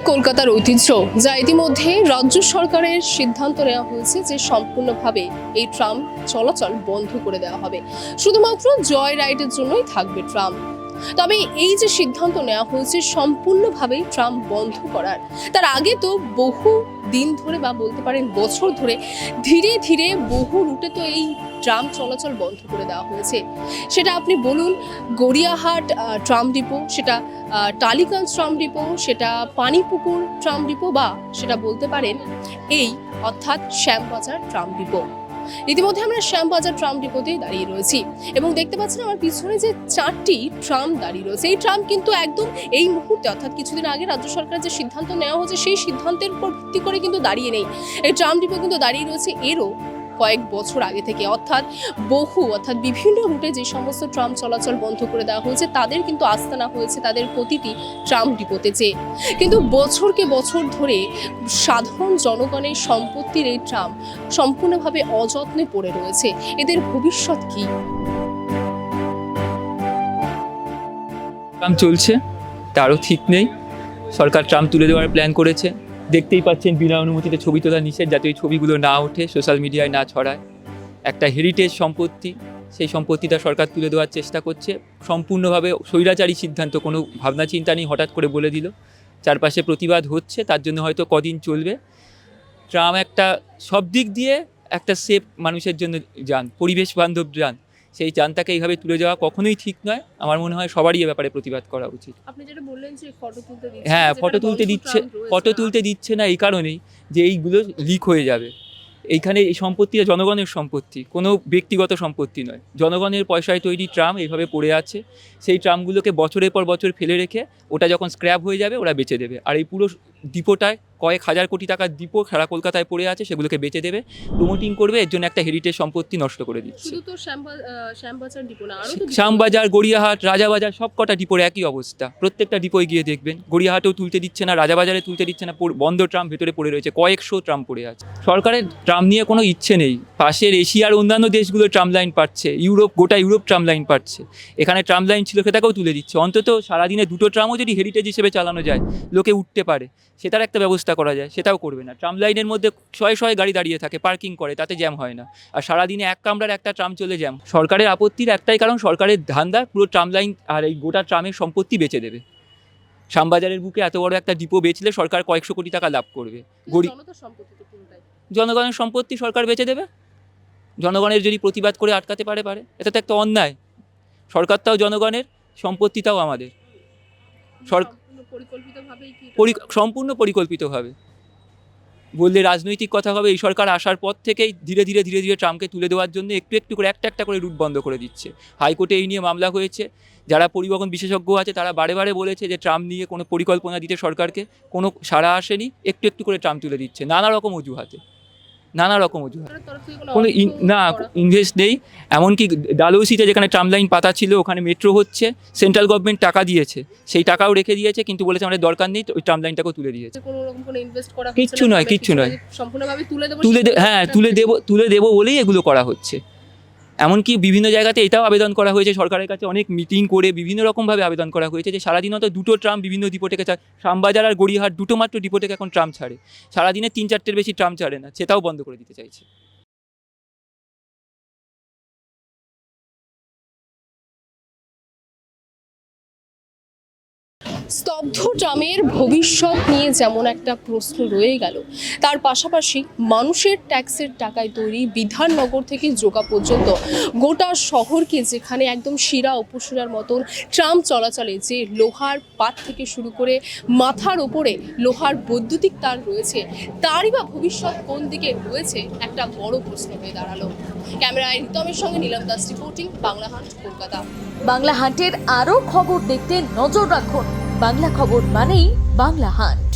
কলকাতার ঐতিহ্য, যা ইতিমধ্যে রাজ্য সরকারের সিদ্ধান্ত নেওয়া হয়েছে যে সম্পূর্ণভাবে এই ট্রাম চলাচল বন্ধ করে দেওয়া হবে। শুধুমাত্র জয় রাইডের জন্যই থাকবে ট্রাম। তবে এই যে সিদ্ধান্ত নেওয়া হয়েছে সম্পূর্ণভাবে ট্রাম বন্ধ করার, তার আগে তো বহু দিন ধরে বা বলতে পারেন বছর ধরে ধীরে ধীরে বহু রুটে তো এই ট্রাম চলাচল বন্ধ করে দেওয়া হয়েছে। সেটা আপনি বলুন গড়িয়াহাট ট্রাম ডিপো, সেটা টালিগঞ্জ ট্রাম ডিপো, সেটা পানিপুকুর ট্রাম ডিপো, বা সেটা বলতে পারেন এই অর্থাৎ শ্যামবাজার ট্রাম ডিপো। ইতিমধ্যে আমরা শ্যামবাজার ট্রাম ডিপোতেই দাঁড়িয়ে রয়েছি এবং দেখতে পাচ্ছেন আমার পিছনে যে 4টি ট্রাম দাঁড়িয়ে রয়েছে। এই ট্রাম কিন্তু একদম এই মুহূর্তে অর্থাৎ কিছুদিন আগে রাজ্য সরকারের যে সিদ্ধান্ত নেওয়া হয়েছে সেই সিদ্ধান্তের উপর ভিত্তি করে কিন্তু দাঁড়িয়ে নেই। এই ট্রাম ডিপো কিন্তু দাঁড়িয়ে রয়েছে এরও কয়েক বছর আগে থেকে, অর্থাৎ বিভিন্ন রুটে যে সমস্ত ট্রাম চলাচল বন্ধ করে দেওয়া হয়েছে তাদের কিন্তু আস্তানা হয়েছে তাদের প্রতিটি ট্রাম ডিপোতে চেয়ে। কিন্তু বছরকে বছর ধরে সাধারণ জনগণের সম্পত্তির এই ট্রাম সম্পূর্ণভাবে অযত্নে পড়ে রয়েছে। এদের ভবিষ্যৎ কি? ট্রাম চলছে, তারও ঠিক নেই। সরকার ট্রাম তুলে দেওয়ার প্ল্যান করেছে। দেখতেই পাচ্ছেন বিনা অনুমতিতে ছবি তোলা নিষেধ, যাতে ওই ছবিগুলো না ওঠে, সোশ্যাল মিডিয়ায় না ছড়ায়। একটা হেরিটেজ সম্পত্তি, সেই সম্পত্তিটা সরকার তুলে দেওয়ার চেষ্টা করছে। সম্পূর্ণভাবে স্বৈরাচারী সিদ্ধান্ত, কোনো ভাবনা চিন্তা নেই, হঠাৎ করে বলে দিল। চারপাশে প্রতিবাদ হচ্ছে, তার জন্য হয়তো কদিন চলবে। ট্রাম একটা সব দিক দিয়ে একটা সেফ মানুষের জন্য যান, পরিবেশ বান্ধব যান, সেই যানটাকে এইভাবে তুলে যাওয়া কখনোই ঠিক নয়। আমার মনে হয় সবারই এ ব্যাপারে প্রতিবাদ করা উচিত। আপনি যেটা বললেন যে ফটো তুলতে দিচ্ছে, হ্যাঁ, ফটো তুলতে দিচ্ছে না এই কারণেই যে এইগুলো লিক হয়ে যাবে। এইখানে এই সম্পত্তিটা জনগণের সম্পত্তি, কোনো ব্যক্তিগত সম্পত্তি নয়। জনগণের পয়সায় তৈরি ট্রাম এইভাবে পড়ে আছে। সেই ট্রামগুলোকে বছরের পর বছর ফেলে রেখে ওটা যখন স্ক্র্যাপ হয়ে যাবে ওরা বেচে দেবে। আর এই পুরো ডিপোটায় কয়েক হাজার কোটি টাকার ডিপো সারা কলকাতায় পড়ে আছে, সেগুলোকে বেচে দেবে, প্রমোটিং করবে। এর জন্য একটা হেরিটেজ সম্পত্তি নষ্ট করে দিচ্ছে। শুধু তো শ্যামবাজার ডিপো না, আরো তো শ্যামবাজার, গড়িয়াহাট, রাজাবাজার সব কটা ডিপোর একই অবস্থা। প্রত্যেকটা ডিপোয় গিয়ে দেখবেন গড়িয়াহাটেও তুলতে দিচ্ছে না, রাজাবাজারে তুলতে দিচ্ছে না, বন্ধ ট্রাম ভেতরে পড়ে রয়েছে, কয়েকশো ট্রাম পড়ে আছে। সরকারের ট্রাম নিয়ে কোনো ইচ্ছে নেই। পাশের এশিয়ার অন্যান্য দেশগুলো ট্রাম লাইন পাচ্ছে, গোটা ইউরোপ ট্রাম লাইন পাচ্ছে। এখানে ট্রাম লাইন ছিল, সেটাকেও তুলে দিচ্ছে। অন্তত সারাদিনে 2টো ট্রামও যদি হেরিটেজ হিসেবে চালানো যায়, লোকে উঠতে পারে, সেটার একটা ব্যবস্থা করা যায়, সেটাও করবে না। ট্রাম লাইনের মধ্যে শয়ে শয়ে গাড়ি দাঁড়িয়ে থাকে, পার্কিং করে, তাতে জ্যাম হয় না। আর সারাদিনে এক কামরার একটা ট্রাম চলে জ্যাম। সরকারের আপত্তির একটাই কারণ, সরকারের ধান্দা পুরো ট্রাম লাইন আর এই গোটা ট্রামের সম্পত্তি বেচে দেবে। শ্যামবাজারের বুকে এত বড় একটা ডিপো বেচলে সরকার কয়েকশো কোটি টাকা লাভ করবে। জনগণের সম্পত্তি সরকার বেচে দেবে। জনগণের যদি প্রতিবাদ করে আটকাতে পারে, এটা তো একটা অন্যায়। সরকারটাও জনগণের, সম্পত্তিটাও আমাদের। সম্পূর্ণ পরিকল্পিতভাবে বললে রাজনৈতিক কথা হবে। এই সরকার আসার পর থেকেই ধীরে ধীরে ট্রামকে তুলে দেওয়ার জন্য একটু করে একটা করে রুট বন্ধ করে দিচ্ছে। হাইকোর্টে এই নিয়ে মামলা হয়েছে। যারা পরিবহন বিশেষজ্ঞ আছে তারা বারে বলেছে যে ট্রাম নিয়ে কোনো পরিকল্পনা দিতে সরকারকে কোনো সাড়া আসেনি, একটু করে ট্রাম তুলে দিচ্ছে নানা রকম অজুহাতে। কোনো ইনভেস্ট নেই। এমনকি ডালহৌসিতে যেখানে ট্রাম লাইন পাতা ছিল, ওখানে মেট্রো হচ্ছে, সেন্ট্রাল গভর্নমেন্ট টাকা দিয়েছে, সেই টাকাও রেখে দিয়েছে, কিন্তু বলেছে আমাদের দরকার নেই, ওই ট্রাম লাইনটাকেও তুলে দিয়েছে। কিচ্ছু নয়। তুলে দেবো বলেই এগুলো করা হচ্ছে। এমনকি বিভিন্ন জায়গাতে এটাও আবেদন করা হয়েছে সরকারের কাছে, অনেক মিটিং করে বিভিন্ন রকমভাবে আবেদন করা হয়েছে যে সারাদিনত 2টো ট্রাম বিভিন্ন ডিপো থেকে শ্যামবাজার আর গড়িয়াহাট 2টো মাত্র ডিপো থেকে এখন ট্রাম ছাড়ে। সারাদিনে 3-4টের বেশি ট্রাম ছাড়ে না, সেটাও বন্ধ করে দিতে চাইছে। স্তব্ধ ট্রামের ভবিষ্যৎ নিয়ে যেমন একটা প্রশ্ন রয়ে গেল, তার পাশাপাশি মানুষের ট্যাক্সের টাকায় তৈরি বিধাননগর থেকে জোকা পর্যন্ত গোটা শহরকে, যেখানে একদম শিরা উপশিরার মতন ট্রাম চলাচলে, যে লোহার পাত থেকে শুরু করে মাথার ওপরে লোহার বৈদ্যুতিক তার রয়েছে, তারই বা ভবিষ্যৎ কোন দিকে রয়েছে একটা বড় প্রশ্ন হয়ে দাঁড়ালো। ক্যামেরায় রিতমের সঙ্গে নীলম দাস রিপোর্টিং, বাংলা হান্ট, কলকাতা। বাংলা হান্টের আরও খবর দেখতে নজর রাখুন। বাংলা খবর মানেই বাংলা হান্ট।